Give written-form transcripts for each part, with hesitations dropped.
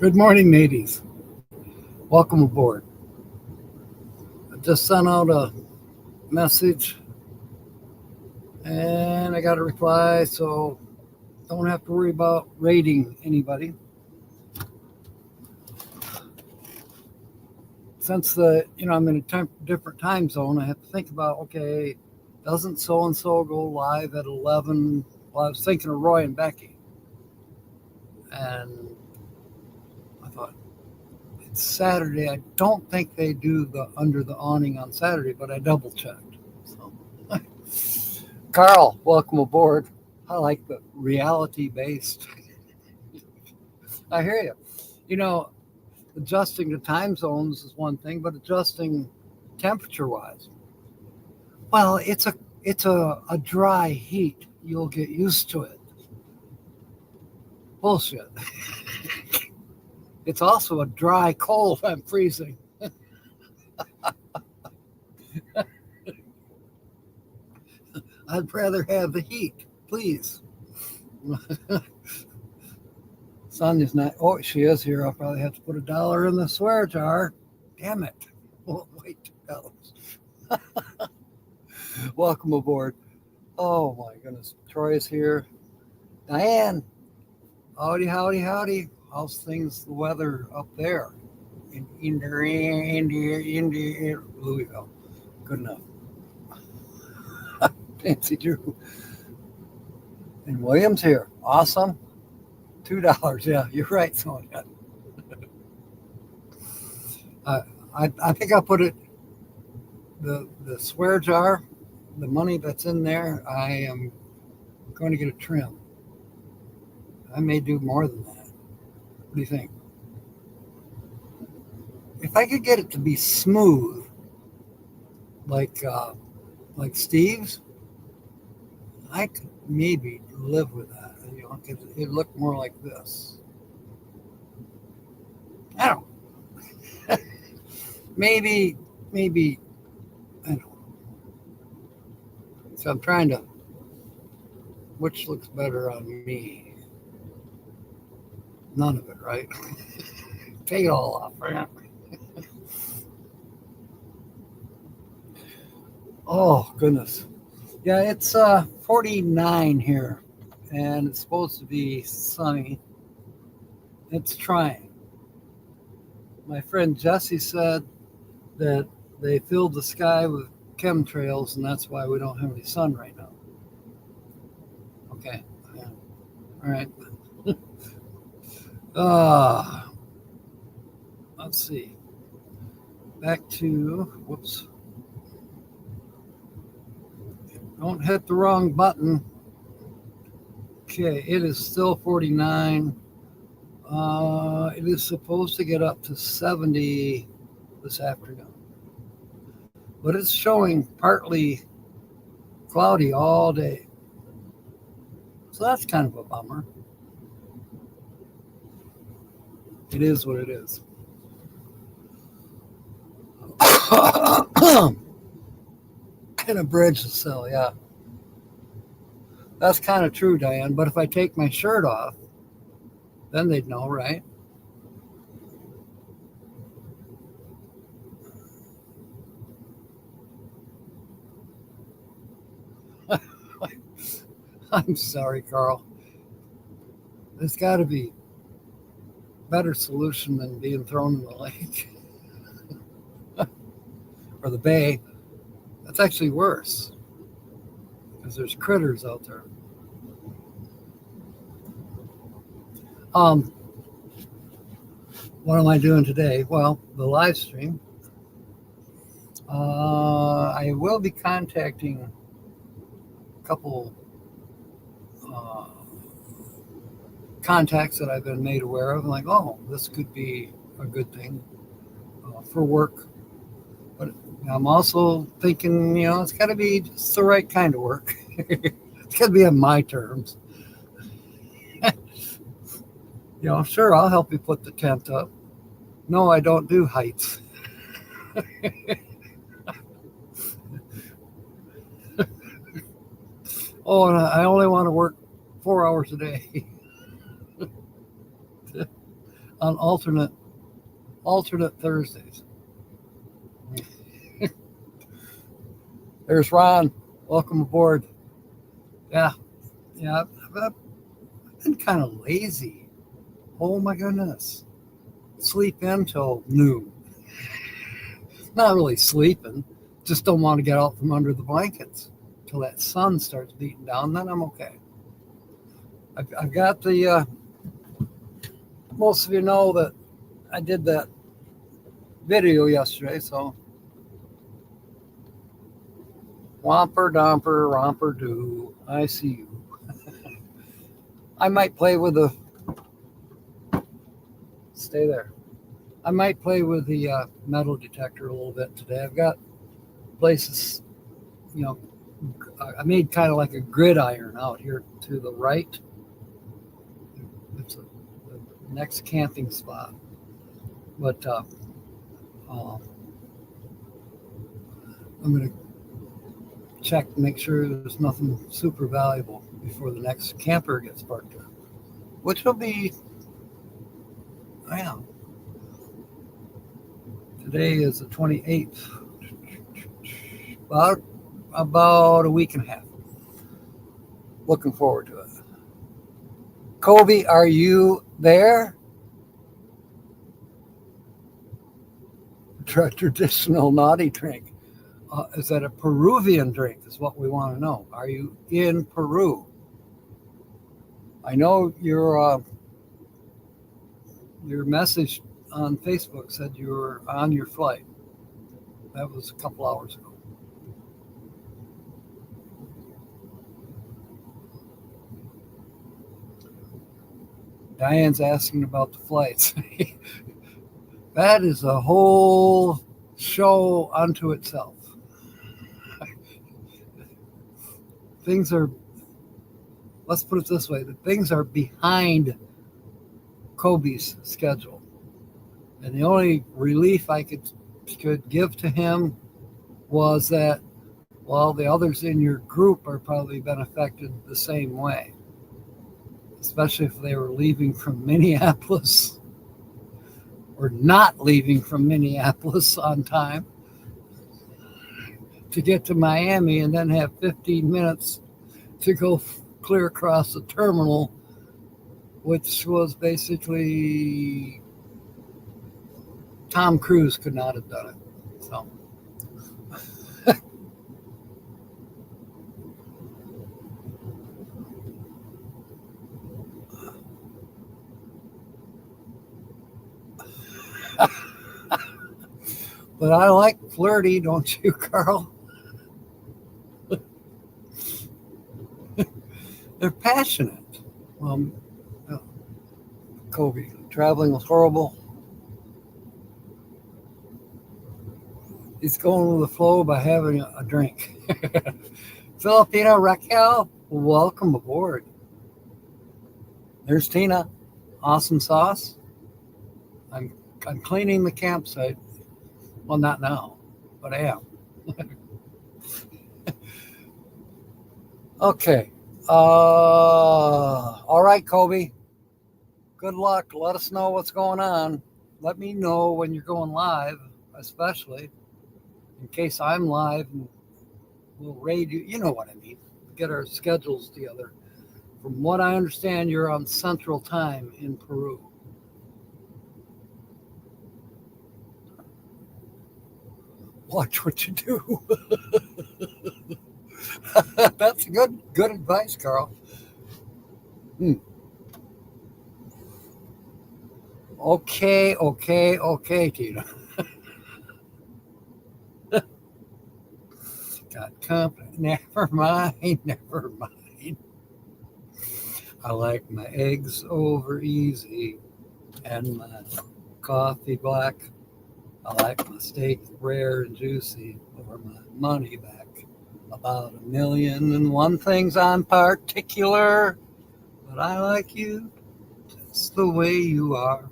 Good morning, mateys. Welcome aboard. I just sent out a message and I got a reply, so don't have to worry about rating anybody. Since I'm in a different time zone, I have to think about, okay, doesn't so and so go live at 11? Well, I was thinking of Roy and Becky, and I thought it's Saturday. I don't think they do the under the awning on Saturday, but I double checked. So, Carl, welcome aboard. I like the reality based. I hear you. You know, adjusting the time zones is one thing, but adjusting temperature wise, well, it's a dry heat. You'll get used to it. Bullshit. It's also a dry cold. I'm freezing. I'd rather have the heat, please. Sonia's not. Oh, she is here. I'll probably have to put $1 in the swear jar. Damn it. Oh, wait, $2. Welcome aboard. Oh my goodness. Troy is here. Diane. Howdy, howdy, howdy. How's things, the weather up there? In India, Louisville. Good enough. Fancy Drew. And William's here. Awesome. $2. Yeah, you're right, Sonia. I think I'll put it, the swear jar, the money that's in there, I am going to get a trim. I may do more than that. What do you think? If I could get it to be smooth, like Steve's, I could maybe live with that. You know, it looked more like this. I don't know. maybe, I don't know. So I'm trying to, which looks better on me? None of it, right? Take it all off, right? Oh, goodness. Yeah, it's 49 here, and it's supposed to be sunny. It's trying. My friend Jesse said that they filled the sky with chemtrails, and that's why we don't have any sun right now. Okay. Yeah. All right. Let's see. Back to, whoops. Don't hit the wrong button. Okay, it is still 49. It is supposed to get up to 70 this afternoon. But it's showing partly cloudy all day. So that's kind of a bummer. It is what it is. And a bridge to sell, yeah. That's kind of true, Diane. But if I take my shirt off, then they'd know, right? I'm sorry, Carl. There's got to be a better solution than being thrown in the lake or the bay. That's actually worse because there's critters out there. What am I doing today? Well, the live stream. I will be contacting a couple contacts that I've been made aware of. I'm like, oh, this could be a good thing for work. But I'm also thinking, it's got to be just the right kind of work. It's got to be on my terms. Sure, I'll help you put the tent up. No, I don't do heights. Oh, and I only want to work 4 hours a day. on alternate Thursdays. There's Ron. Welcome aboard. Yeah, yeah. I've been kind of lazy. Oh my goodness. Sleep in till noon. Not really sleeping. Just don't want to get out from under the blankets till that sun starts beating down. Then I'm okay. I've got the. Most of you know that I did that video yesterday, so whomper domper romper do. I see you. I might play with the. Stay there. I might play with the metal detector a little bit today. I've got places, I made kind of like a gridiron out here to the right. It's the next camping spot. But I'm going to check to make sure there's nothing super valuable before the next camper gets parked there, which will be, today is the 28th, about a week and a half. Looking forward to it. Kobe, are you there? Traditional naughty drink. Is that a Peruvian drink is what we want to know. Are you in Peru? I know your message on Facebook said you were on your flight. That was a couple hours ago. Diane's asking about the flights. That is a whole show unto itself. Let's put it this way, things are behind Kobe's schedule. And the only relief I could give to him was that, well, the others in your group are probably been affected the same way, especially if they were leaving from Minneapolis or not leaving from Minneapolis on time to get to Miami and then have 15 minutes to go clear across the terminal, which was basically Tom Cruise could not have done it. So but I like flirty, don't you, Carl? They're passionate. Kobe, traveling was horrible. He's going with the flow by having a drink. Filipina Raquel, welcome aboard. There's Tina. Awesome sauce. I'm cleaning the campsite. Well, not now, but I am. Okay. All right, Kobe. Good luck. Let us know what's going on. Let me know when you're going live, especially in case I'm live and we'll raid you. You know what I mean. Get our schedules together. From what I understand, you're on Central Time in Peru. Watch what you do. That's good advice, Carl. Okay, Tina. Got company. Never mind. I like my eggs over easy and my coffee black. I like my steak rare and juicy or my money back. About 1,000,001 things on particular, but I like you just the way you are.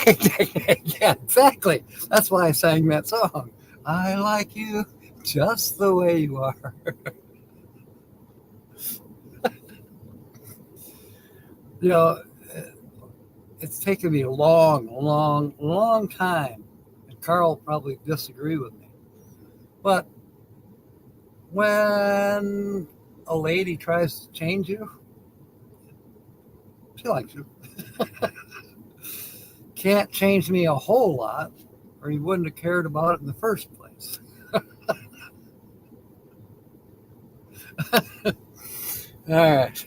Yeah, exactly. That's why I sang that song. I like you just the way you are. You know, it's taken me a long time. And Carl probably disagree with me. But when a lady tries to change you, she likes you. Can't change me a whole lot, or you wouldn't have cared about it in the first place. All right.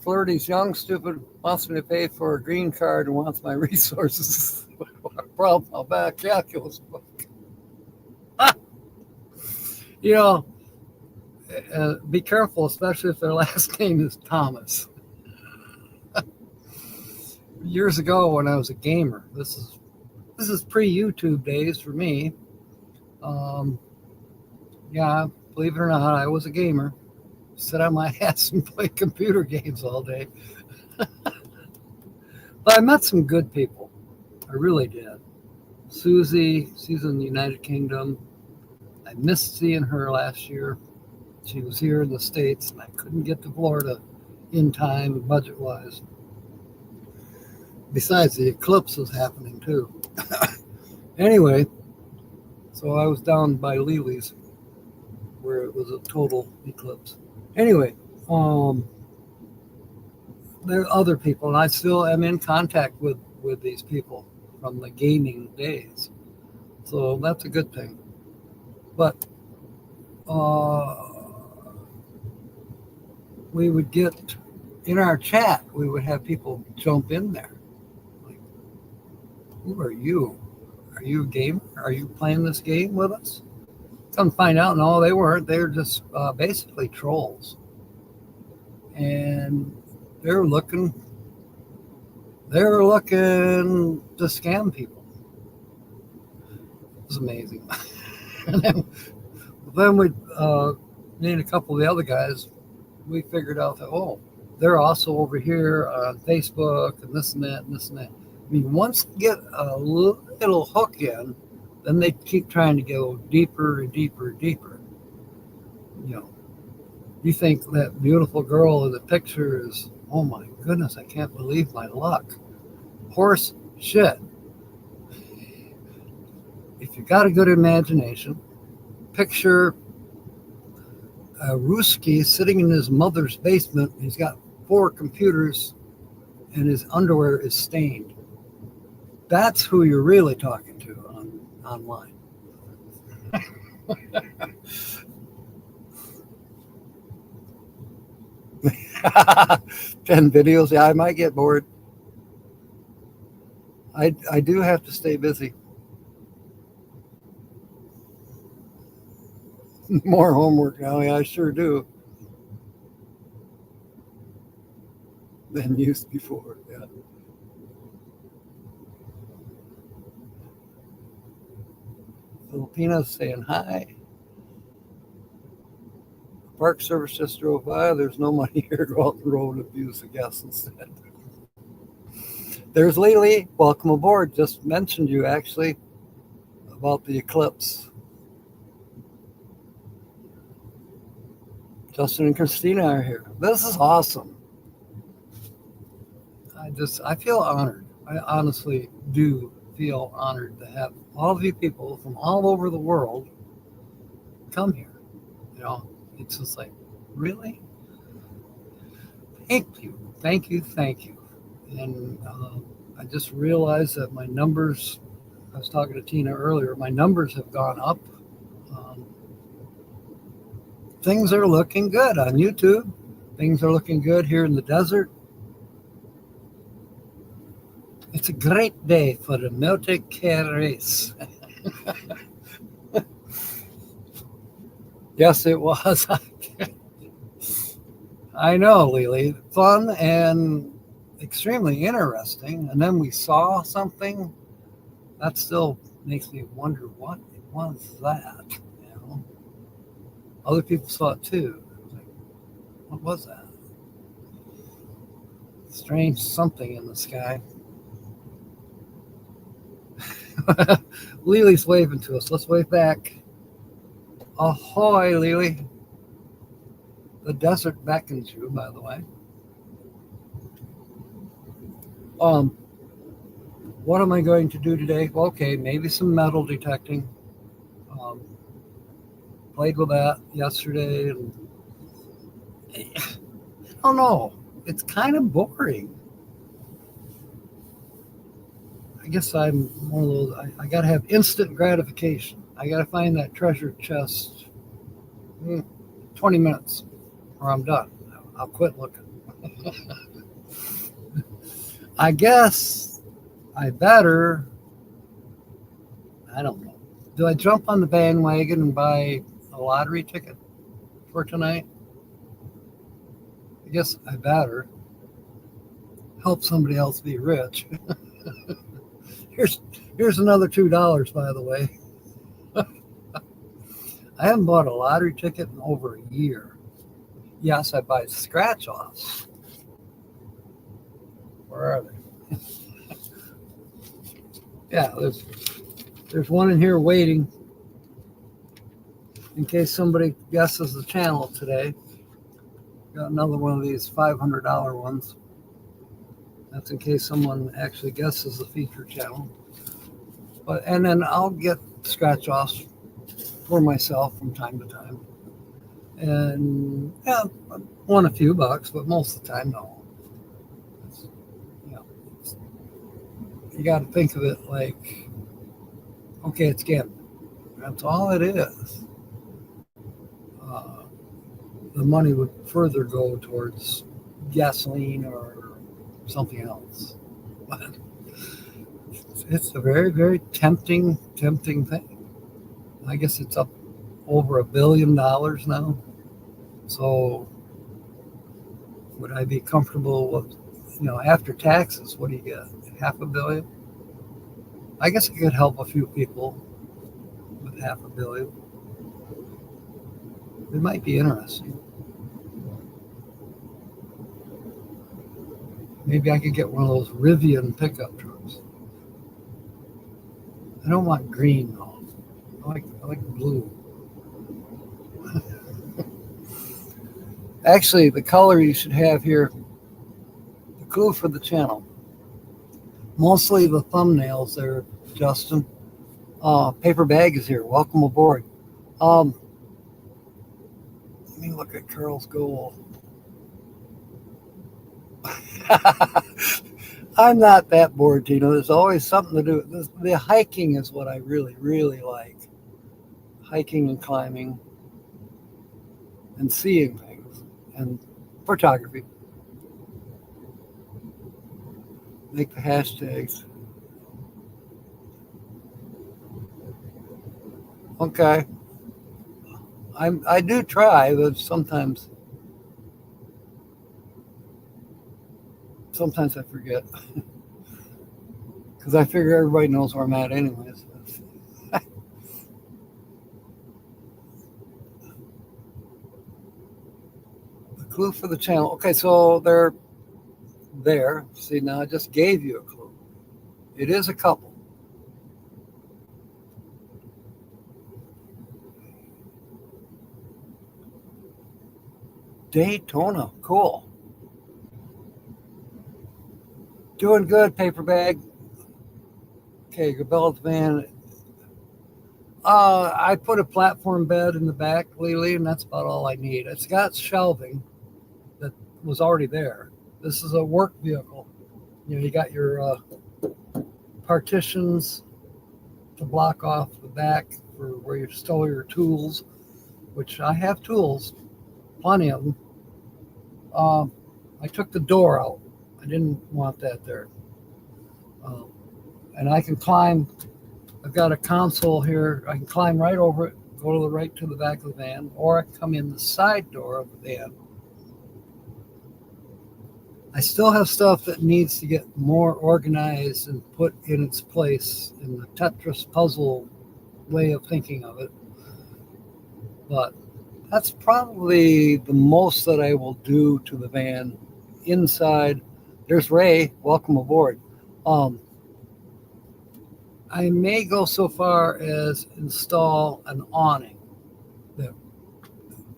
Flirty's young, stupid, wants me to pay for a green card and wants my resources. Problem, I'll buy a calculus book. You know, be careful, especially if their last name is Thomas. Years ago, when I was a gamer, this is pre-YouTube days for me. Um, yeah, believe it or not, I was a gamer. Sit on my ass and play computer games all day. But I met some good people. I really did. Susie, she's in the United Kingdom. I missed seeing her last year. She was here in the States, and I couldn't get to Florida in time, budget-wise. Besides, the eclipse was happening, too. Anyway, so I was down by Lily's, where it was a total eclipse. Anyway, there are other people, and I still am in contact with these people from the gaming days. So that's a good thing. But we would get in our chat, we would have people jump in there. Like, who are you? Are you a gamer? Are you playing this game with us? Come find out, no, they weren't. They were just basically trolls. And they were looking to scam people. It was amazing. And then we, me and a couple of the other guys, we figured out that, oh, they're also over here on Facebook and this and that and this and that. I mean, once you get a little hook in, then they keep trying to go deeper and deeper and deeper. You know, you think that beautiful girl in the picture is, oh my goodness, I can't believe my luck. Horse shit. If you got a good imagination, picture a Ruski sitting in his mother's basement. He's got 4 computers and his underwear is stained. That's who you're really talking to online. 10 videos. Yeah, I might get bored. I do have to stay busy. More homework now. Yeah, I sure do. Than used before. Yeah. Filipinos saying hi. Park service just drove by. There's no money here. Go out the road and abuse the guests instead. There's Lily. Welcome aboard. Just mentioned you actually about the eclipse. Justin and Christina are here. This is awesome. I feel honored. I honestly do feel honored to have all of you people from all over the world come here. You know, it's just like, really? Thank you. Thank you. Thank you. And I just realized that my numbers, I was talking to Tina earlier, my numbers have gone up. Things are looking good on YouTube. Things are looking good here in the desert. It's a great day for the multi-car race. Yes, it was. I know, Lily. Fun and extremely interesting. And then we saw something that still makes me wonder what was that. You know, other people saw it too. Like, what was that? Strange something in the sky. Lily's waving to us. Let's wave back. Ahoy, Lily. The desert beckons you, by the way. What am I going to do today? Well, okay, maybe some metal detecting. Um, played with that yesterday. And I don't know. It's kind of boring. I guess I'm one of those. I got to have instant gratification. I got to find that treasure chest. 20 minutes or I'm done. I'll quit looking. I guess I better. I don't know. Do I jump on the bandwagon and buy a lottery ticket for tonight? I guess I better help somebody else be rich. here's here's another $2, by the way. I haven't bought a lottery ticket in over a year. Yes, I buy scratch offs. Where are they? Yeah, there's one in here waiting in case somebody guesses the channel today. Got another one of these $500 ones. That's in case someone actually guesses the feature channel. And then I'll get scratch offs for myself from time to time. And yeah, I won a few bucks, but most of the time, no. It's, you know, you got to think of it like, okay, it's gambling. That's all it is. The money would further go towards gasoline or something else. But it's a very, very tempting thing. I guess it's up over $1 billion now. So would I be comfortable with, after taxes, what do you get? $500 million? I guess it could help a few people with $500 million. It might be interesting. Maybe I could get one of those Rivian pickup trucks. I don't want green though. I like blue. Actually, the color you should have here, the clue for the channel. Mostly the thumbnails there, Justin. Paper Bag is here. Welcome aboard. Let me look at Carl's goal. I'm not that bored, Tino. There's always something to do. The hiking is what I really, really like. Hiking and climbing and seeing things and photography. Make the hashtags. Okay. I do try, but sometimes I forget. Because I figure everybody knows where I'm at anyways. The clue for the channel. Okay, so they're there. See, now I just gave you a clue. It is a couple. Daytona. Cool. Doing good, Paper Bag. Okay, Gabella van. I put a platform bed in the back, Lily, and that's about all I need. It's got shelving that was already there. This is a work vehicle. You got your partitions to block off the back for where you store your tools, which I have tools, plenty of them. I took the door out. I didn't want that there. And I can climb. I've got a console here. I can climb right over it, go to the right to the back of the van, or I can come in the side door of the van. I still have stuff that needs to get more organized and put in its place in the Tetris puzzle way of thinking of it. But that's probably the most that I will do to the van inside. There's Ray. Welcome aboard. I may go so far as install an awning.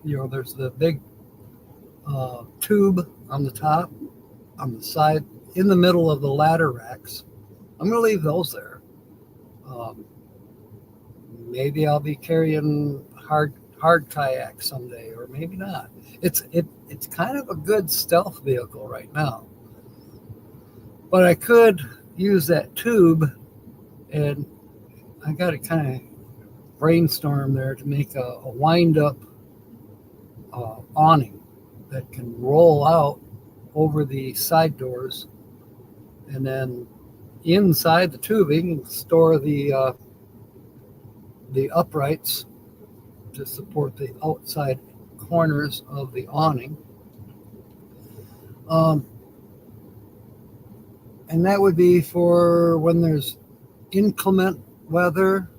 There's the big tube on the top, on the side in the middle of the ladder racks. I'm going to leave those there. Maybe I'll be carrying hard kayak someday, or maybe not. It's kind of a good stealth vehicle right now. But I could use that tube, and I got to kind of brainstorm there to make a wind-up awning that can roll out over the side doors, and then inside the tubing store the uprights to support the outside corners of the awning. And that would be for when there's inclement weather.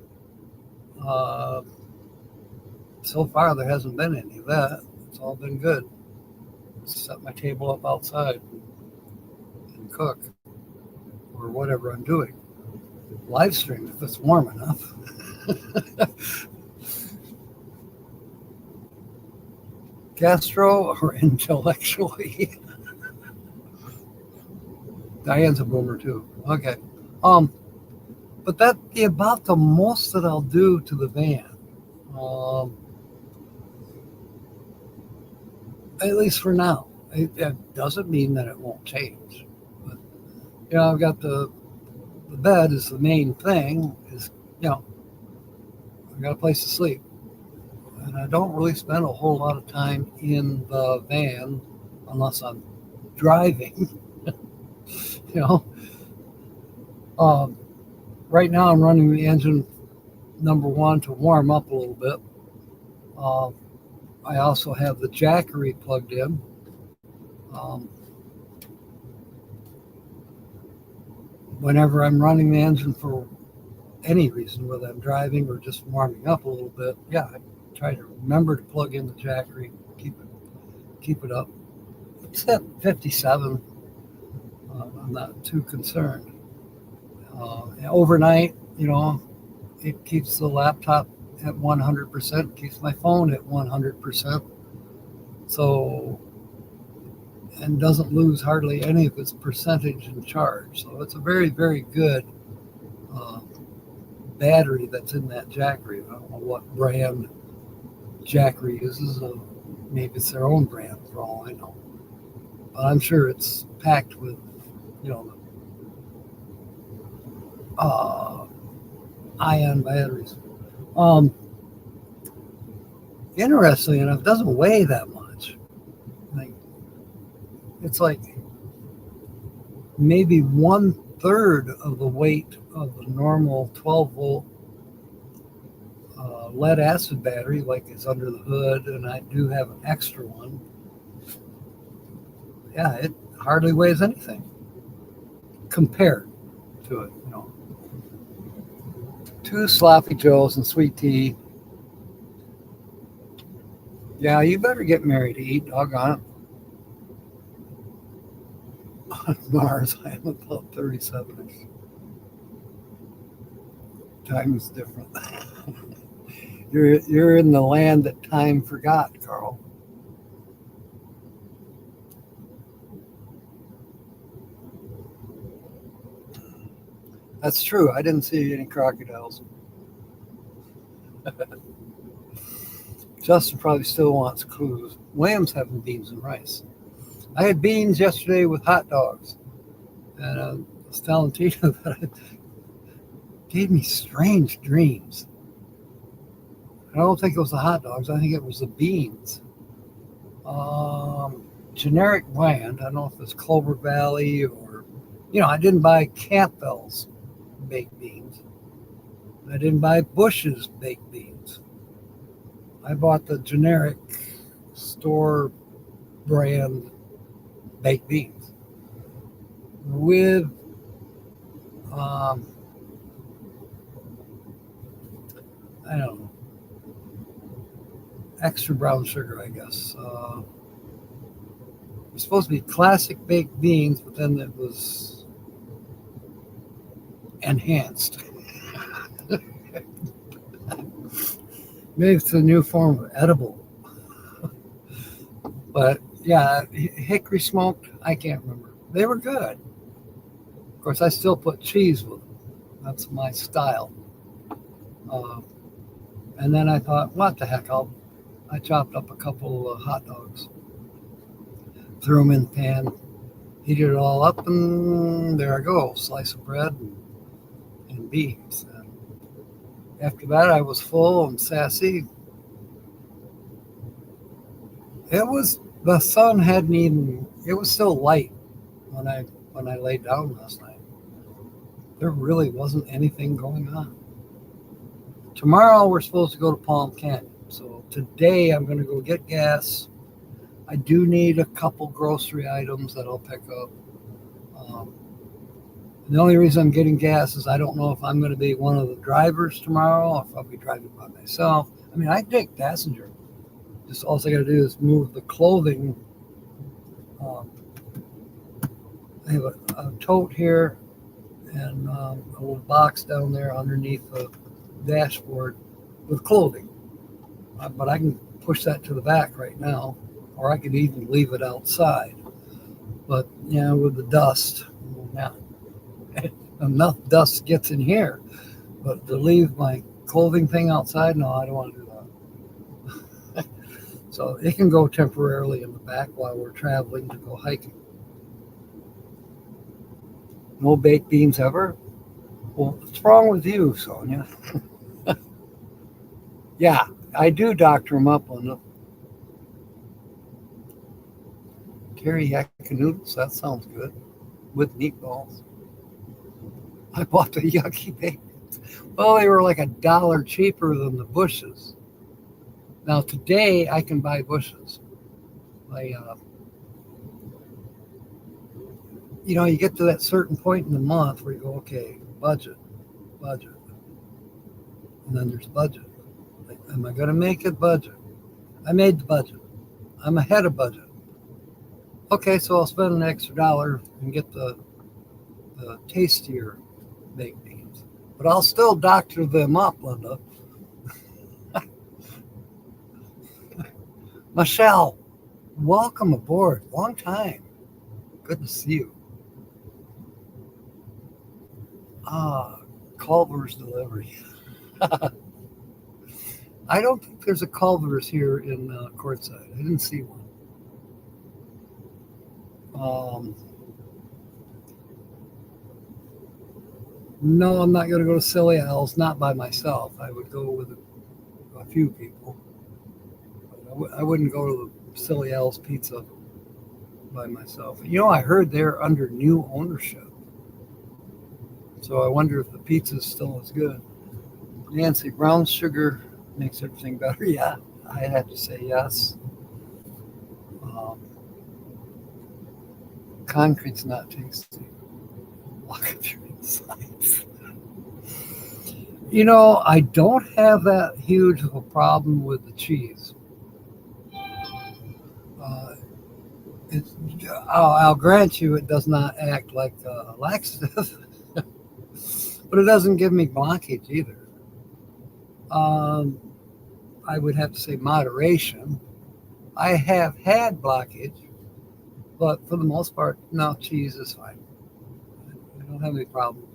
So far, there hasn't been any of that. It's all been good. Set my table up outside and cook, or whatever I'm doing. Live stream if it's warm enough. Gastro or intellectually? Diane's a boomer too. Okay. But that'd be about the most that I'll do to the van. At least for now. It doesn't mean that it won't change. But, I've got the bed is the main thing. Is, I got a place to sleep. And I don't really spend a whole lot of time in the van unless I'm driving. Right now I'm running the engine number one to warm up a little bit. I also have the Jackery plugged in. Whenever I'm running the engine for any reason, whether I'm driving or just warming up a little bit, I try to remember to plug in the Jackery, keep it up. It's at 57. I'm not too concerned. Overnight, it keeps the laptop at 100%, keeps my phone at 100%. So, and doesn't lose hardly any of its percentage in charge. So it's a very, very good battery that's in that Jackery. I don't know what brand Jackery uses. Maybe it's their own brand for all I know. But I'm sure it's packed with, ion batteries. Interestingly enough, it doesn't weigh that much. It's like maybe 1/3 of the weight of the normal 12-volt lead acid battery, like is under the hood, and I do have an extra one. It hardly weighs anything compared to it. Two sloppy joes and sweet tea. Yeah, you better get married to eat, doggone it. On Mars, I am about 37ish. Time is different. You're in the land that time forgot, Carl. That's true. I didn't see any crocodiles. Justin probably still wants clues. William's having beans and rice. I had beans yesterday with hot dogs. And I was telling Tina that it gave me strange dreams. I don't think it was the hot dogs. I think it was the beans. Generic brand. I don't know if it's Clover Valley or, I didn't buy Campbell's baked beans. I didn't buy Bush's baked beans. I bought the generic store brand baked beans with I don't know, extra brown sugar, I guess. It's supposed to be classic baked beans, but then it was enhanced. Maybe it's a new form of edible. But hickory smoked, I can't remember. They were good. course, I still put cheese with them. That's my style. Uh, and then I thought, what the heck? I chopped up a couple of hot dogs, threw them in the pan, heated it all up, and there I go, slice of bread and beans. And after that, I was full and sassy. The sun hadn't even, it was still light when I laid down last night. There really wasn't anything going on. Tomorrow we're supposed to go to Palm Canyon. So today I'm going to go get gas. I do need a couple grocery items that I'll pick up. The only reason I'm getting gas is I don't know if I'm going to be one of the drivers tomorrow or if I'll be driving by myself. I mean, I take passenger. Just all I got to do is move the clothing. I have a tote here and a little box down there underneath the dashboard with clothing. But I can push that to the back right now, or I could even leave it outside. But, with the dust, enough dust gets in here. But to leave my clothing thing outside, no, I don't want to do that. So it can go temporarily in the back while we're traveling to go hiking. No baked beans ever? Well, what's wrong with you, Sonia? Yeah, I do doctor them up on the teriyaki noodles. That sounds good. With meatballs. I bought the yucky bacons. Well, they were like $1 cheaper than the bushes. Now today I can buy bushes. You get to that certain point in the month where you go, okay, budget. And then there's budget. Like, am I going to make it budget? I made the budget. I'm ahead of budget. Okay, so I'll spend an extra $1 and get the tastier baked beans. But I'll still doctor them up, Linda. Michelle, welcome aboard. Long time. Good to see you. Culver's delivery. I don't think there's a Culver's here in Quartzsite. I didn't see one. No, I'm not going to go to Silly Al's, not by myself. I would go with a few people. I wouldn't go to the Silly Al's Pizza by myself. I heard they're under new ownership. So I wonder if the pizza's still as good. Nancy, brown sugar makes everything better. Yeah, I had to say yes. Concrete's not tasty. Walk through the sides. I don't have that huge of a problem with the cheese. I'll grant you it does not act like a laxative, but it doesn't give me blockage either. I would have to say moderation. I have had blockage, but for the most part, no, cheese is fine. I don't have any problem.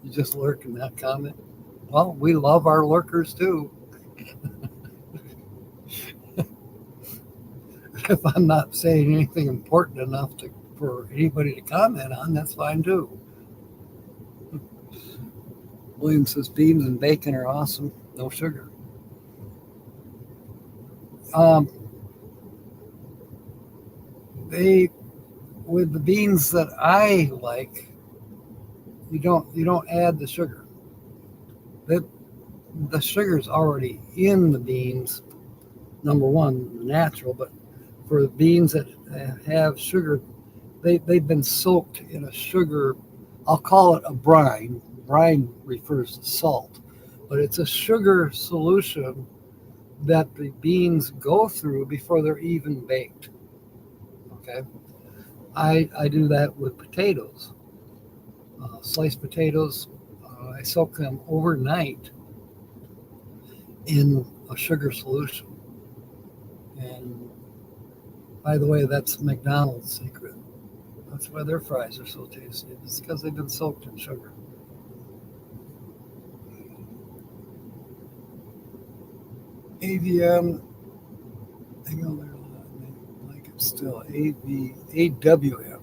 You just lurk in that comment. Well, we love our lurkers too. If I'm not saying anything important enough for anybody to comment on, that's fine too. William says beans and bacon are awesome. No sugar. With the beans that I like, you don't add the sugar. The sugar's already in the beans. Number one, natural, but for the beans that have sugar, they've been soaked in a sugar. I'll call it a brine. Brine refers to salt, but it's a sugar solution that the beans go through before they're even baked. Okay, I do that with potatoes. Sliced potatoes, I soak them overnight in a sugar solution, and By the way, that's McDonald's secret. That's why their fries are so tasty. It's because they've been soaked in sugar. AVM, I know they're like it's still AWM.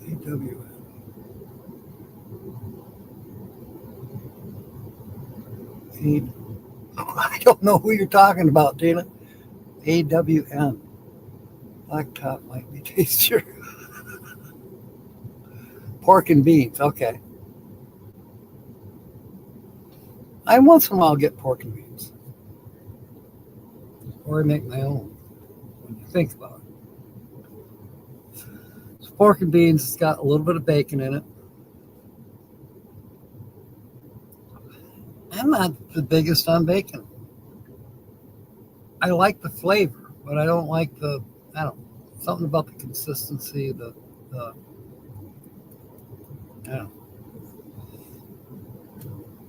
AWM. I don't know who you're talking about, Tina. AWM. Blacktop might be tastier. Pork and beans. Okay. I once in a while get pork and beans. Or I make my own when you think about it. So pork and beans, it's got a little bit of bacon in it. I'm not the biggest on bacon. I like the flavor, but I don't like something about the consistency, I don't know.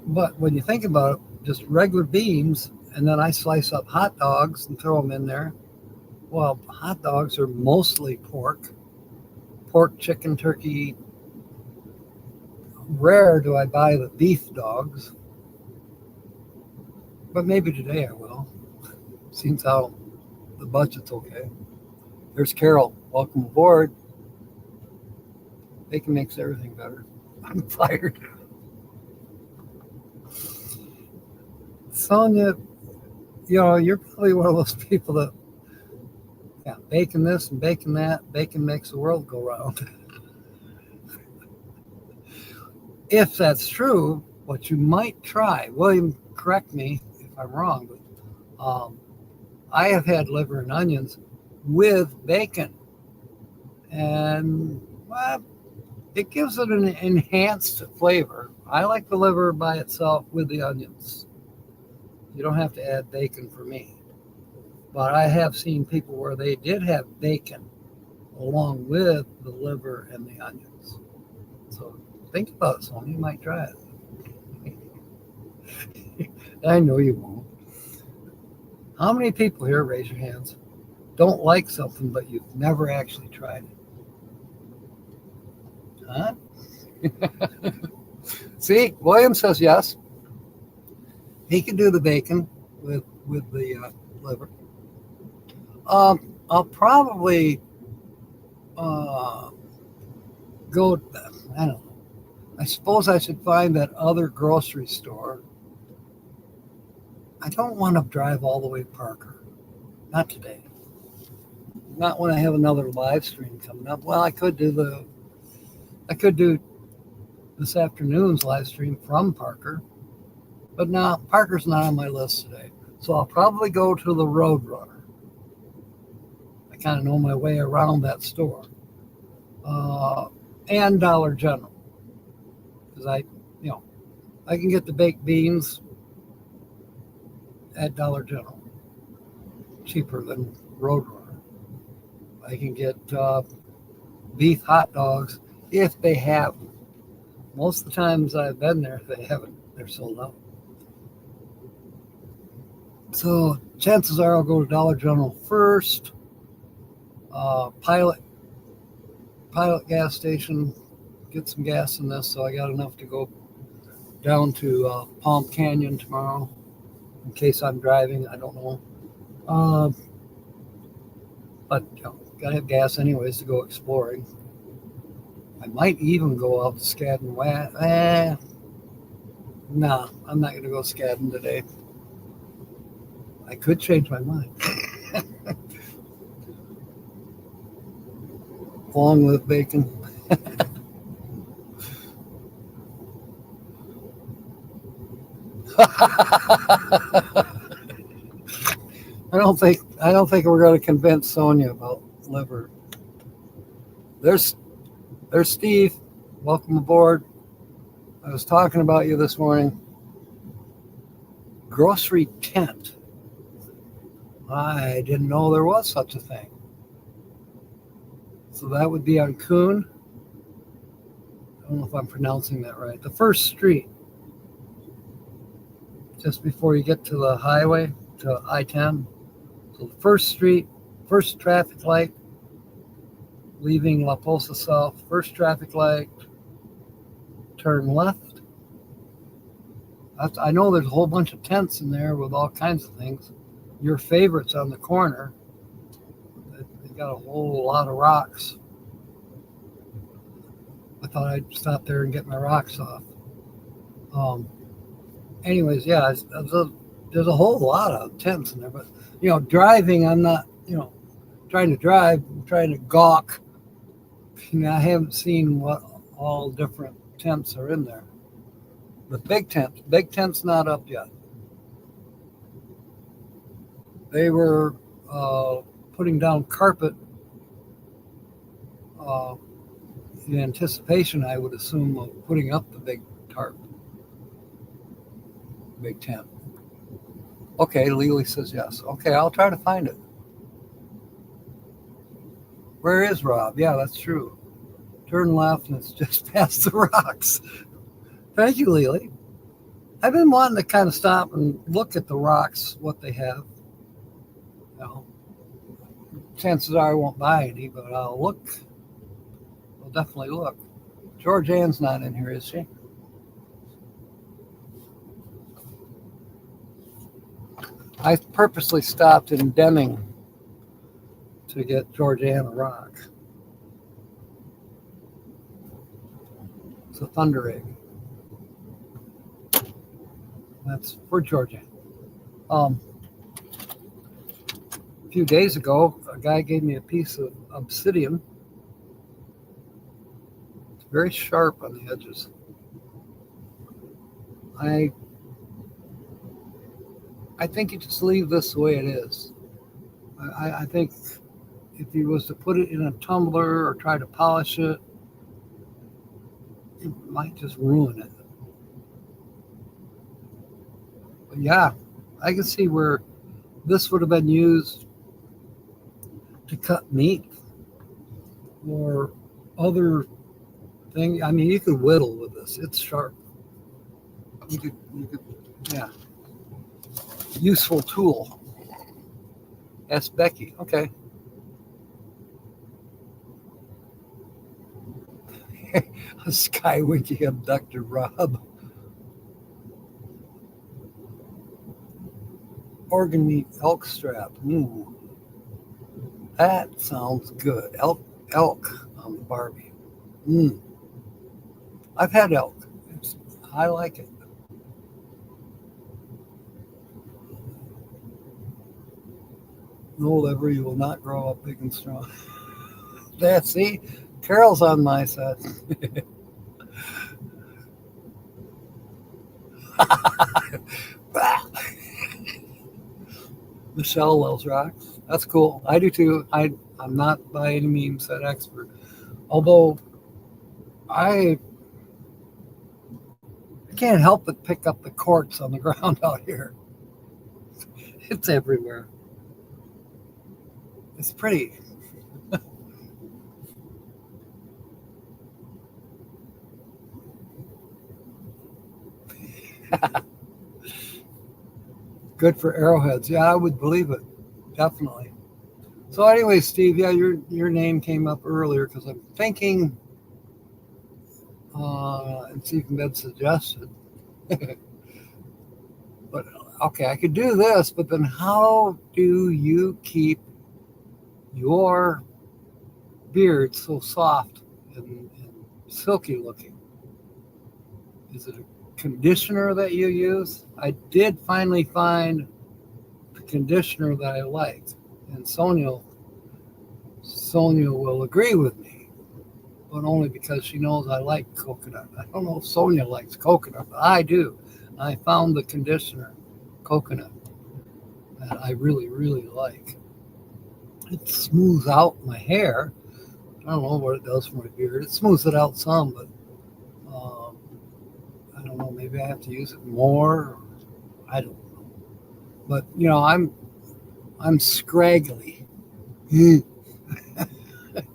But when you think about it, just regular beans, and then I slice up hot dogs and throw them in there. Well, hot dogs are mostly pork, chicken, turkey. Rare do I buy the beef dogs, but maybe today I will. Seems how the budget's okay. There's Carol. Welcome aboard. Bacon makes everything better. I'm fired. Sonia, you're probably one of those people that, yeah, bacon this and bacon that. Bacon makes the world go round. If that's true, what you might try, William, correct me if I'm wrong, but I have had liver and onions with bacon, and well, it gives it an enhanced flavor. I like the liver by itself with the onions. You don't have to add bacon for me. But I have seen people where they did have bacon along with the liver and the onions. So think about it, Sonia. You might try it. I know you won't. How many people here, raise your hands, don't like something but you've never actually tried it? Huh? See, William says yes. He can do the bacon with the liver. I'll probably go. I don't know. I suppose I should find that other grocery store. I don't want to drive all the way to Parker. Not today. Not when I have another live stream coming up. Well, I could do this afternoon's live stream from Parker. But no, Parker's not on my list today. So I'll probably go to the Roadrunner. I kind of know my way around that store. And Dollar General. Because I can get the baked beans at Dollar General. Cheaper than Roadrunner. I can get beef hot dogs if they have them. Most of the times I've been there, if they haven't, they're sold out. So chances are I'll go to Dollar General first. Pilot gas station, get some gas in this, so I got enough to go down to Palm Canyon tomorrow in case I'm driving. I don't know. But gotta have gas anyways to go exploring. I might even go out to Skadden. Nah, I'm not gonna go Skadden today. I could change my mind. Long live bacon. I don't think we're going to convince Sonia about liver. There's Steve. Welcome aboard. I was talking about you this morning. Grocery tent. I didn't know there was such a thing. So that would be on Coon. I don't know if I'm pronouncing that right. The first street, just before you get to the highway, to I-10. So the first street, first traffic light, leaving La Posa South, first traffic light, turn left. I know there's a whole bunch of tents in there with all kinds of things. Your favorites on the corner. They got a whole lot of rocks. I thought I'd stop there and get my rocks off. Anyways, yeah, there's a whole lot of tents in there. But, driving, I'm not, trying to drive, I'm trying to gawk. I haven't seen what all different tents are in there. The big tent's not up yet. They were putting down carpet in anticipation, I would assume, of putting up the big tarp, big tent. Okay, Lily says yes. Okay, I'll try to find it. Where is Rob? Yeah, that's true. Turn left and it's just past the rocks. Thank you, Lily. I've been wanting to kind of stop and look at the rocks, what they have. Chances are I won't buy any, but I'll look. I'll definitely look. George Ann's not in here, is she? I purposely stopped in Deming to get George Ann a rock. It's a thunder egg. That's for George Ann. A few days ago, a guy gave me a piece of obsidian. It's very sharp on the edges. I think you just leave this the way it is. I think if he was to put it in a tumbler or try to polish it, it might just ruin it. But yeah, I can see where this would have been used to cut meat or other things. I mean, you could whittle with this. It's sharp. You could, yeah. Useful tool. Ask Becky. Okay. A Skywinky abductor, Rob. Organ meat elk strap. Ooh. That sounds good. Elk on the Barbie. I've had elk. I like it. No liver, you will not grow up big and strong. See, Carol's on my side. Michelle loves rocks. That's cool. I do too. I'm not by any means that expert. Although I can't help but pick up the quartz on the ground out here. It's everywhere. It's pretty. Good for arrowheads. Yeah, I would believe it. Definitely. So anyway, Steve, yeah, your name came up earlier because I'm thinking, and see if you've been suggested. But okay, I could do this, but then how do you keep your beard so soft and silky looking? Is it a conditioner that you use? I did finally find the conditioner that I like, and Sonia will agree with me, but only because she knows I like coconut. I don't know if Sonia likes coconut, but I do. I found the conditioner, coconut, that I really, really like. It smooths out my hair. I don't know what it does for my beard. It smooths it out some, but I don't know. Maybe I have to use it more. I don't know. But I'm scraggly.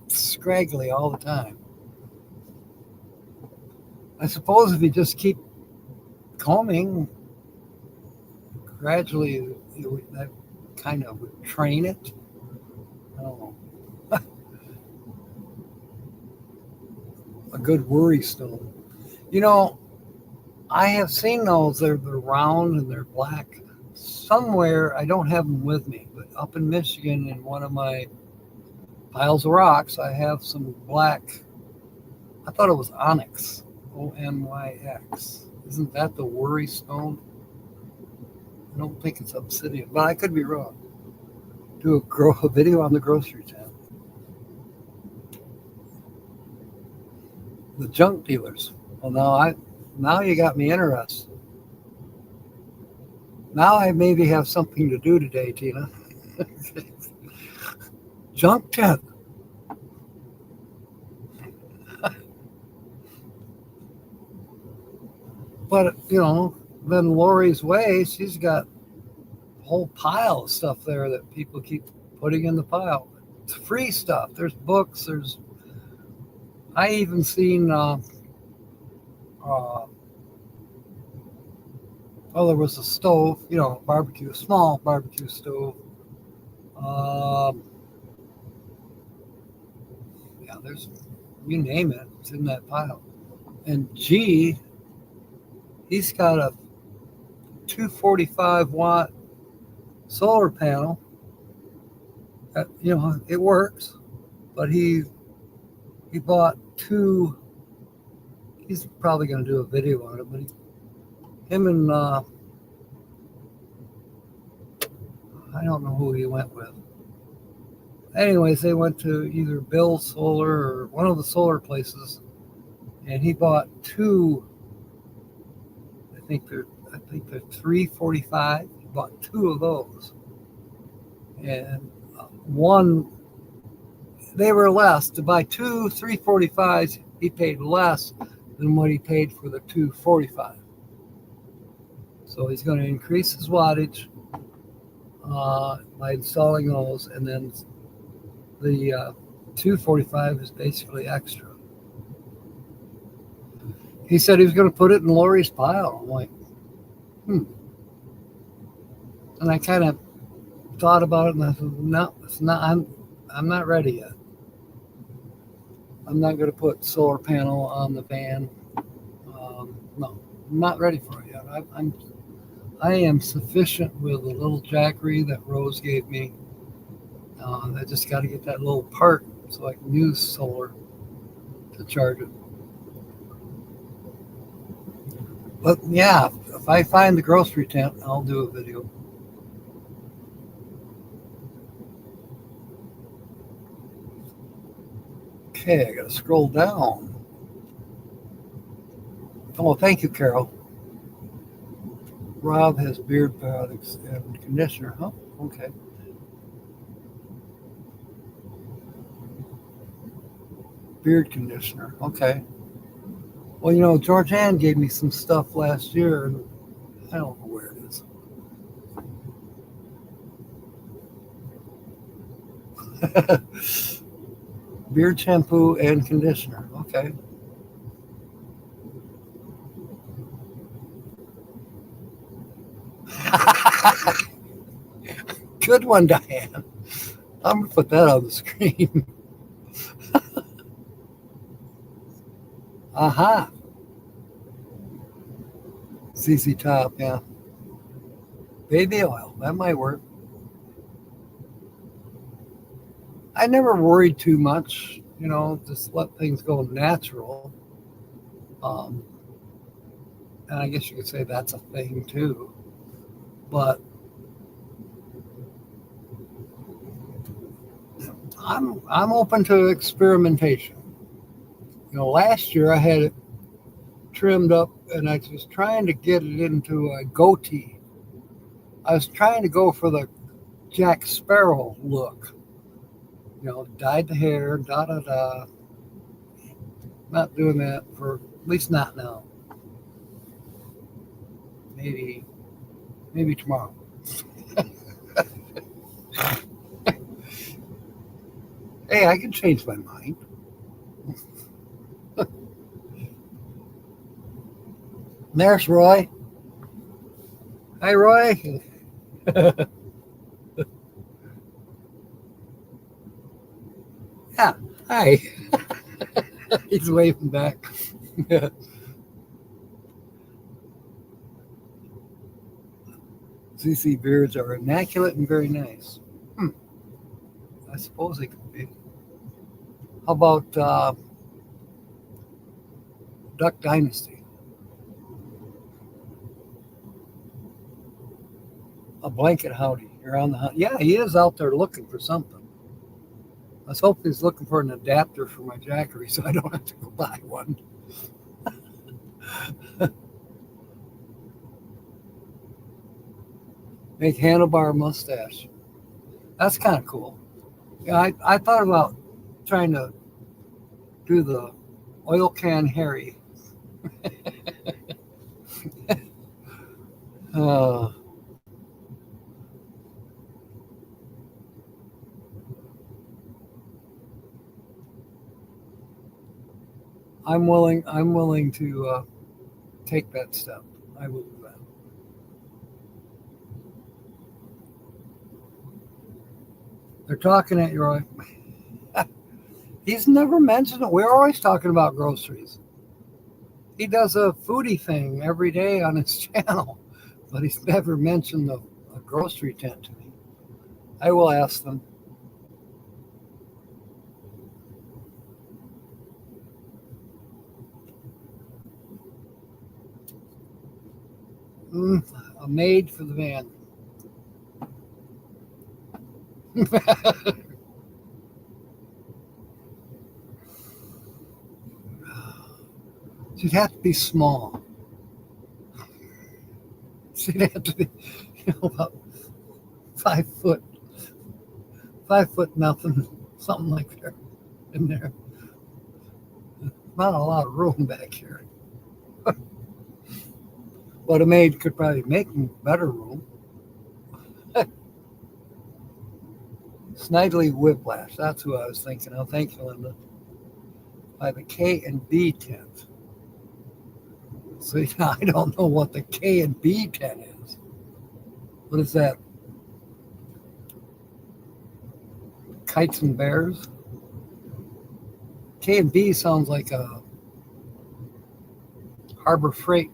Scraggly all the time. I suppose if you just keep combing, gradually that kind of would train it. don't know. A good worry stone. You know, I have seen those. They're round and they're black. Somewhere, I don't have them with me, but up in Michigan, in one of my piles of rocks, I have some black. I thought it was onyx. Onyx. Isn't that the worry stone? I don't think it's obsidian, but I could be wrong. Do a video on the grocery channel. The junk dealers. Well, now you got me interested. Now I maybe have something to do today, Tina. Junk tent. But, then Lori's way, she's got a whole pile of stuff there that people keep putting in the pile. It's free stuff. There's books. I even seen, there was a stove, a small barbecue stove. There's, you name it, it's in that pile. And G, he's got a 245 watt solar panel. It works, but he bought two. He's probably going to do a video on it, but him and I don't know who he went with. Anyways, they went to either Bill Solar or one of the solar places, and he bought two. I think they're 345. He bought two of those, and one. They were less. To buy two 345s, he paid less than what he paid for the 245. So he's going to increase his wattage by installing those, and then the 245 is basically extra. He said he was going to put it in Lori's pile. I'm like, And I kind of thought about it, and I said, no, it's not. I'm not ready yet. I'm not going to put solar panel on the van. No, I'm not ready for it yet. I am sufficient with the little jackery that Rose gave me. I just got to get that little part so I can use solar to charge it. But yeah, if I find the grocery tent, I'll do a video. Okay, I got to scroll down. Oh, thank you, Carol. Rob has beard products and conditioner. Oh, okay. Beard conditioner. Okay. Well, Georgianne gave me some stuff last year, and I don't know where it is. Beard shampoo and conditioner. Okay. Good one, Diane. I'm going to put that on the screen. Aha. ZZ Top, yeah. Baby oil, that might work. I never worried too much, just let things go natural. And I guess you could say that's a thing too. But I'm open to experimentation. Last year I had it trimmed up, and I was trying to get it into a goatee. I was trying to go for the Jack Sparrow look. Dyed the hair, da-da-da. Not doing that for, at least not now. Maybe tomorrow. Hey, I can change my mind. There's Roy. Hi, Roy. Hi. He's waving back. CC beards are immaculate and very nice. Hmm, I suppose they could be. How about Duck Dynasty? A blanket howdy. You're on the hunt. Yeah, he is out there looking for something. Let's hope he's looking for an adapter for my Jackery so I don't have to go buy one. Make handlebar mustache. That's kind of cool. Yeah, I thought about trying to do the oil can Harry. Uh, I'm willing to take that step. I will do that. They're talking at you, Roy. He's never mentioned it. We're always talking about groceries. He does a foodie thing every day on his channel, but he's never mentioned a grocery tent to me. I will ask them. A maid for the van. She'd have to be small. She'd have to be, about 5 foot, 5 foot nothing, something like that in there. Not a lot of room back here. But a maid could probably make better room. Snidely Whiplash, that's who I was thinking of. Thank you, Linda. By the K and B tent. So I don't know what the K and B tent is. What is that? Kites and Bears? K and B sounds like a Harbor Freight,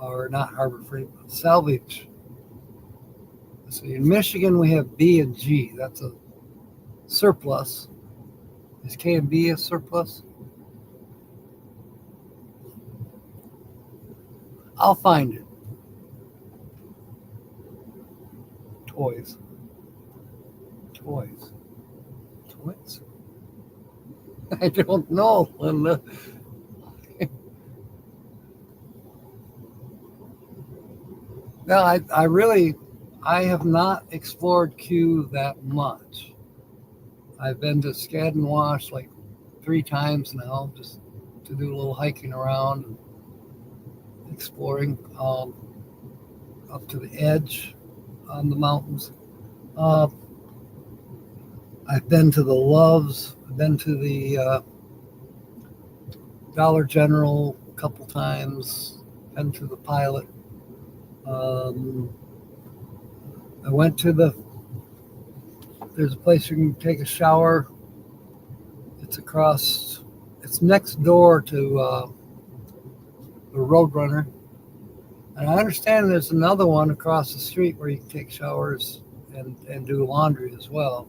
or not Harbor Freight, but salvage. See, in Michigan we have B and G. That's a surplus. Is K and B a surplus? I'll find it. Toys. Toys. Toys? I don't know, Linda. No, I have not explored Q that much. I've been to Skad and Wash like 3 times now, just to do a little hiking around and exploring up to the edge on the mountains. Uh, I've been to the Loves. I've been to the Dollar General a couple times. Been to the Pilot. I went to there's a place you can take a shower. It's next door to the Roadrunner. And I understand there's another one across the street where you can take showers and do laundry as well.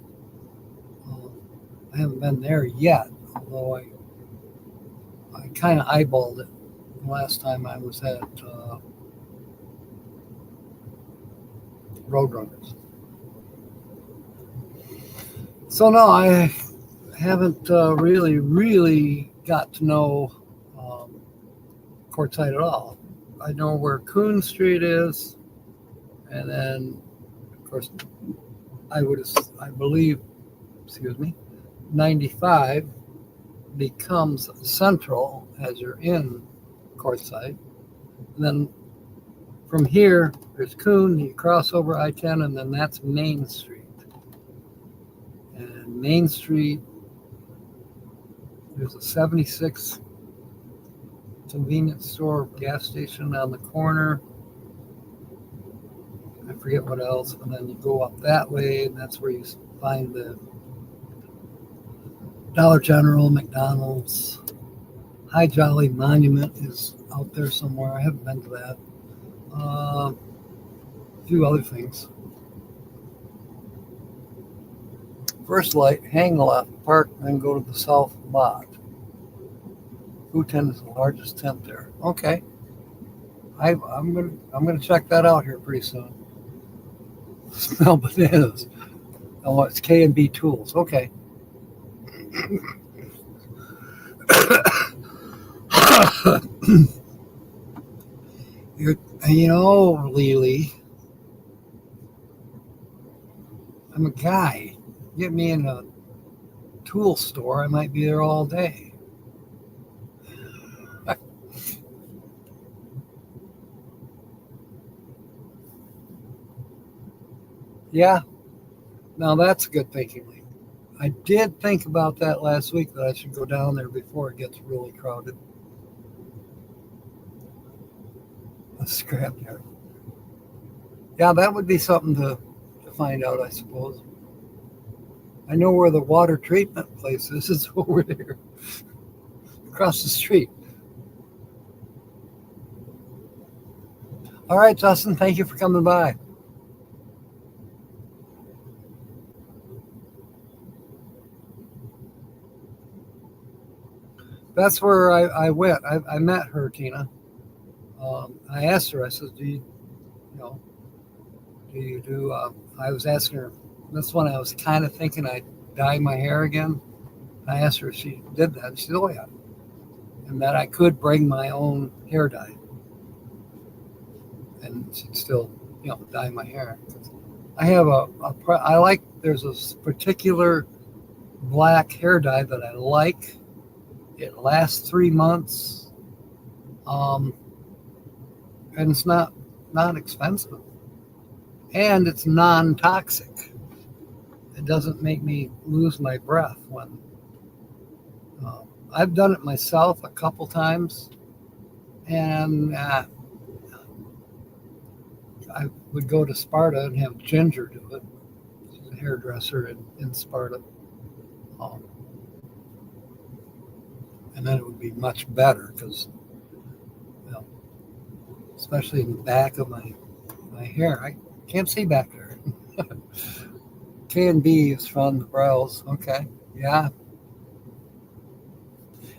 I haven't been there yet, although I kind of eyeballed it the last time I was at Roadrunners. So no, I haven't really got to know Quartzsite at all. I know where Coon Street is, and then of course I believe, 95 becomes Central as you're in Quartzsite. And then from here, there's Coon, you cross over I-10, and then that's Main Street. And Main Street, there's a 76 convenience store, gas station on the corner. I forget what else. And then you go up that way, and that's where you find Dollar General, McDonald's, High Jolly Monument is out there somewhere. I haven't been to that. A few other things. First light, hang left, park, then go to the south lot. Food tent is the largest tent there. Okay, I'm gonna check that out here pretty soon. Smell bananas. Oh, it's K&B Tools. Okay. You're, Lily, I'm a guy. Get me in a tool store, I might be there all day. Yeah, now that's good thinking, Lee. I did think about that last week that I should go down there before it gets really crowded. A scrapyard. Yeah, that would be something to find out, I suppose. I know where the water treatment place is. It's over there, across the street. All right, Justin, thank you for coming by. That's where I went. I met her, Tina. I asked her, I said, you know, do you do, I was asking her, that's when I was kind of thinking I'd dye my hair again. I asked her if she did that. She said, oh, yeah. And that I could bring my own hair dye. And she'd still, dye my hair. I have I like, there's a particular black hair dye that I like. It lasts 3 months. And it's not expensive. And it's non-toxic. It doesn't make me lose my breath when I've done it myself a couple times, and I would go to Sparta and have Ginger do it. She's a hairdresser in Sparta. Um, and then it would be much better because, especially in the back of my hair, I can't see back there. K&B is from the brows. Okay. Yeah.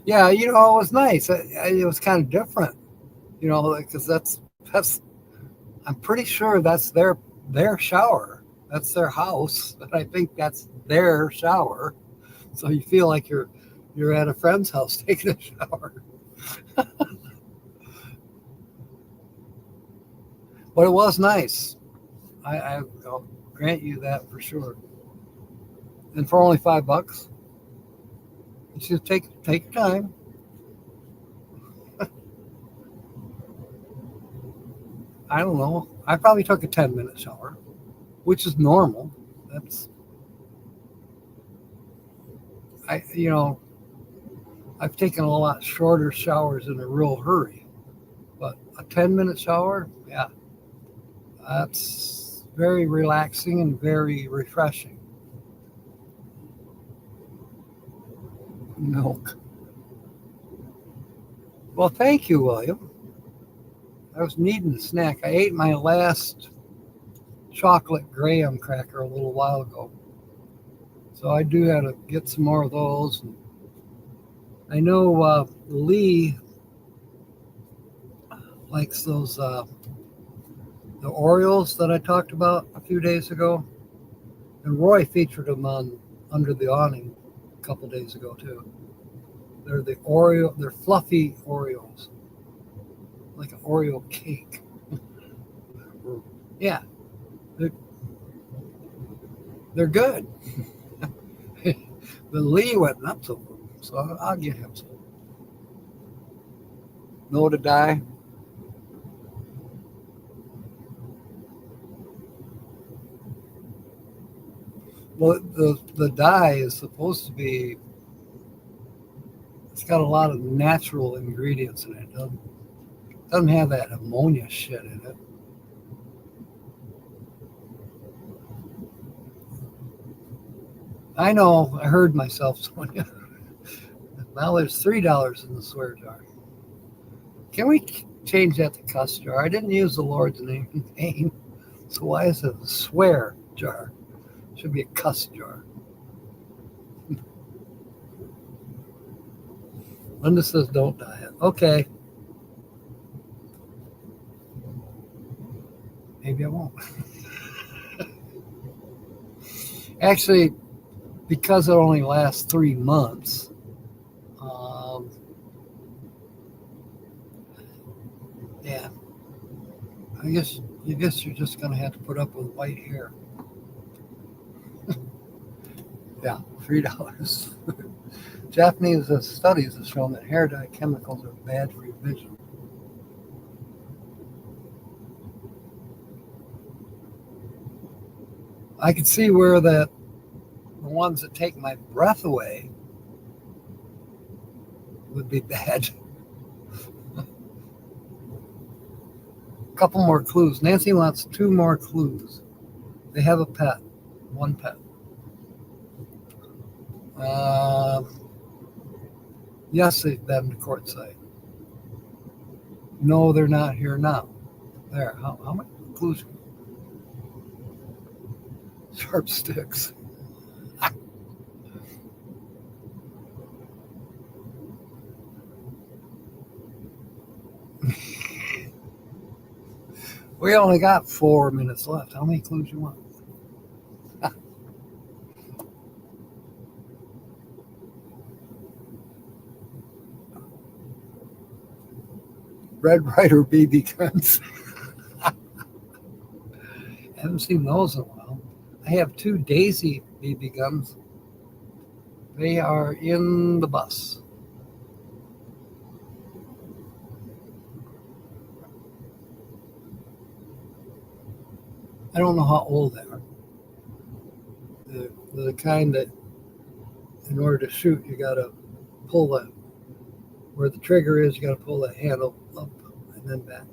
Yeah, it was nice. It was kind of different, because that's I'm pretty sure that's their shower. That's their house, and I think that's their shower. So you feel like you're at a friend's house taking a shower. But it was nice. I'll grant you that for sure. And for only $5, you should take your time. I don't know. I probably took a 10-minute shower, which is normal. I've taken a lot shorter showers in a real hurry, but a 10-minute shower, yeah, that's very relaxing and very refreshing. Milk. Well, thank you, William. I was needing a snack. I ate my last chocolate graham cracker a little while ago. So I do have to get some more of those. And I know Lee likes those, the Oreos that I talked about a few days ago. And Roy featured them on Under the Awning a couple days ago, too. They're fluffy Oreos, like an Oreo cake. Yeah, they're good. But Lee went nuts over them, so I'll get him some. No to die. Well, the dye is supposed to be. It's got a lot of natural ingredients in it. Doesn't have that ammonia shit in it. I know. I heard myself, Sonia. Now there's $3 in the swear jar. Can we change that to cuss jar? I didn't use the Lord's name in vain. So why is it a swear jar? It should be a cuss jar. Linda says don't diet. Okay. Maybe I won't. Actually, because it only lasts 3 months, yeah, I guess you're just going to have to put up with white hair. Yeah, $3. Japanese studies have shown that hair dye chemicals are bad for your vision. I could see where the ones that take my breath away would be bad. A couple more clues. Nancy wants 2 more clues. They have a pet. 1 pet. Yes, they've been to courtside. No, they're not here now. There. How many clues? Sharp sticks. We only got 4 minutes left. How many clues you want? Red Ryder BB guns. I haven't seen those in a while. I have 2 Daisy BB guns. They are in the bus. I don't know how old they are. The kind that, in order to shoot, you got to pull where the trigger is, you got to pull the handle up and then back.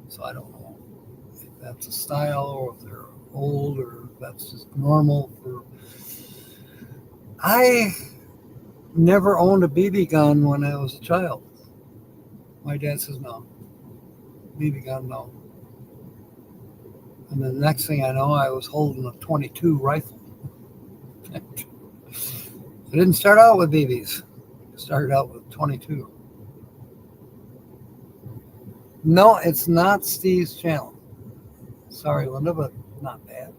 So I don't know if that's a style or if they're old or if that's just normal. I never owned a BB gun when I was a child. My dad says no. BB gun, no. And the next thing I know, I was holding a .22 rifle. I didn't start out with BBs. I started out with .22. No, it's not Steve's channel. Sorry, Linda, but not bad.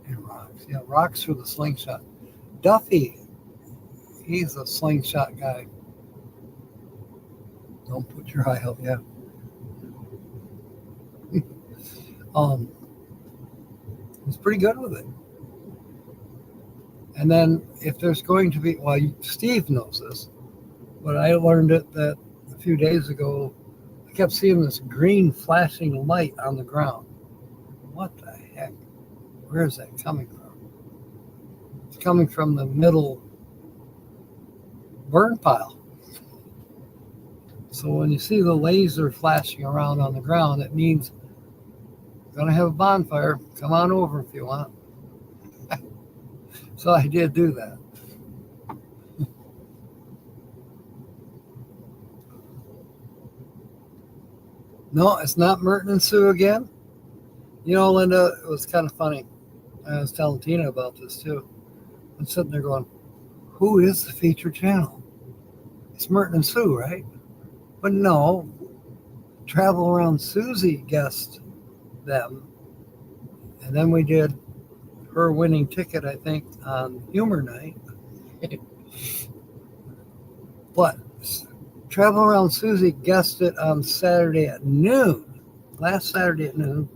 And rocks. Yeah, rocks for the slingshot. Duffy, he's a slingshot guy. Don't put your eye out, yeah. He's pretty good with it. And then if there's going to be, well, Steve knows this, but I learned it that a few days ago, I kept seeing this green flashing light on the ground. What the heck? Where is that coming from? It's coming from the middle burn pile. So when you see the laser flashing around on the ground, it means we're going to have a bonfire. Come on over if you want. So I did do that. No, it's not Merton and Sue again. You know, Linda, it was kind of funny. I was telling Tina about this too. I'm sitting there going, who is the featured channel? It's Merton and Sue, right? But no, Travel Around Susie guessed them. And then we did her winning ticket, I think, on Humor Night. But Travel Around Susie guessed it on Saturday at noon. Last Saturday at noon.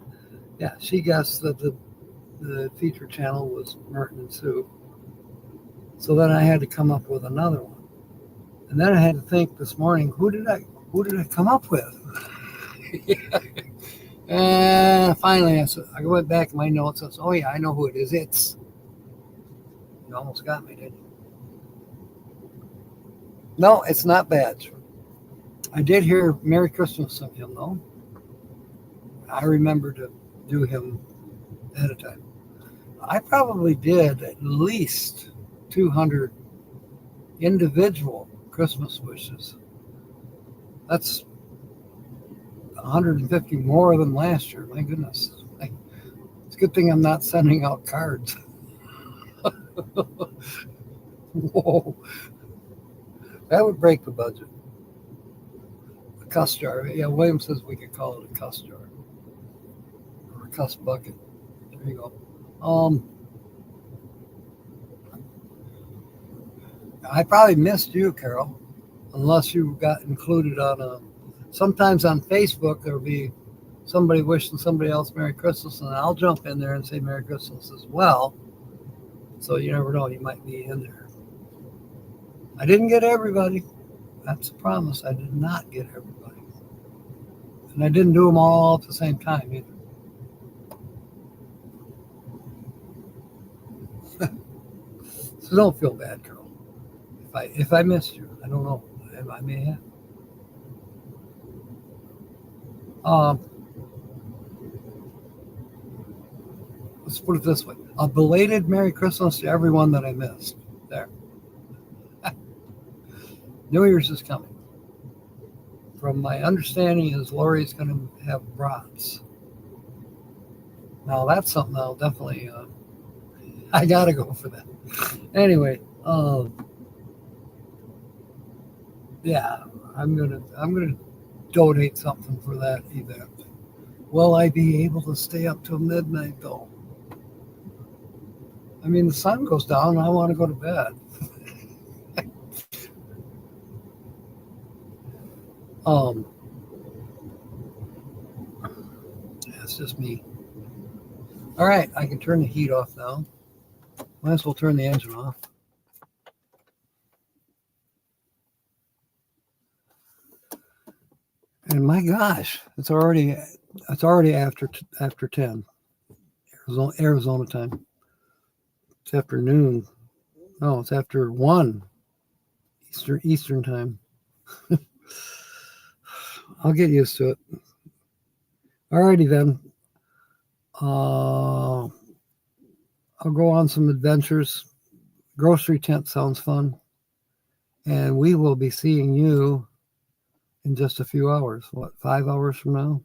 Yeah, she guessed that the feature channel was Merton and Sue. So then I had to come up with another one. And then I had to think this morning, who did I come up with? And finally, I went back in my notes and said, oh yeah, I know who it is. You almost got me, didn't you? No, it's not Badge. I did hear Merry Christmas from him, though. I remember to do him ahead of time. I probably did at least 200 individual Christmas wishes. That's 150 more than last year. My goodness. It's a good thing I'm not sending out cards. Whoa. That would break the budget. A cuss jar. Yeah, William says we could call it a cuss jar. Or a cuss bucket. There you go. I probably missed you, Carol, unless you got included on a. Sometimes on Facebook there'll be somebody wishing somebody else Merry Christmas, and I'll jump in there and say Merry Christmas as well. So you never know, you might be in there. I didn't get everybody. That's a promise. I did not get everybody. And I didn't do them all at the same time either. So don't feel bad, Carol. If I missed you, I don't know. I may have. Let's put it this way. A belated Merry Christmas to everyone that I missed. There. New Year's is coming. From my understanding is Lori's going to have brats. Now that's something I'll definitely, I got to go for that. Anyway, yeah, I'm gonna donate something for that event. Will I be able to stay up till midnight though? I mean, the sun goes down and I want to go to bed. That's just me. All right, I can turn the heat off now. Might as well turn the engine off. And my gosh, it's already after 10 Arizona time. It's after noon. No, it's after 1 Eastern time. I'll get used to it. Alrighty then. I'll go on some adventures. Grocery tent sounds fun. And we will be seeing you in just a few hours. What, 5 hours from now?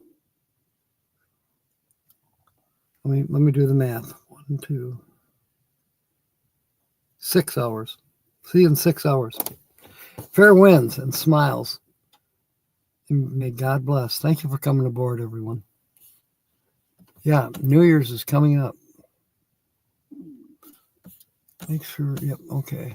Let me do the math. 1, 2, 6 hours. See you in 6 hours. Fair winds and smiles. And may God bless. Thank you for coming aboard, everyone. Yeah, New Year's is coming up. Make sure, yep, okay.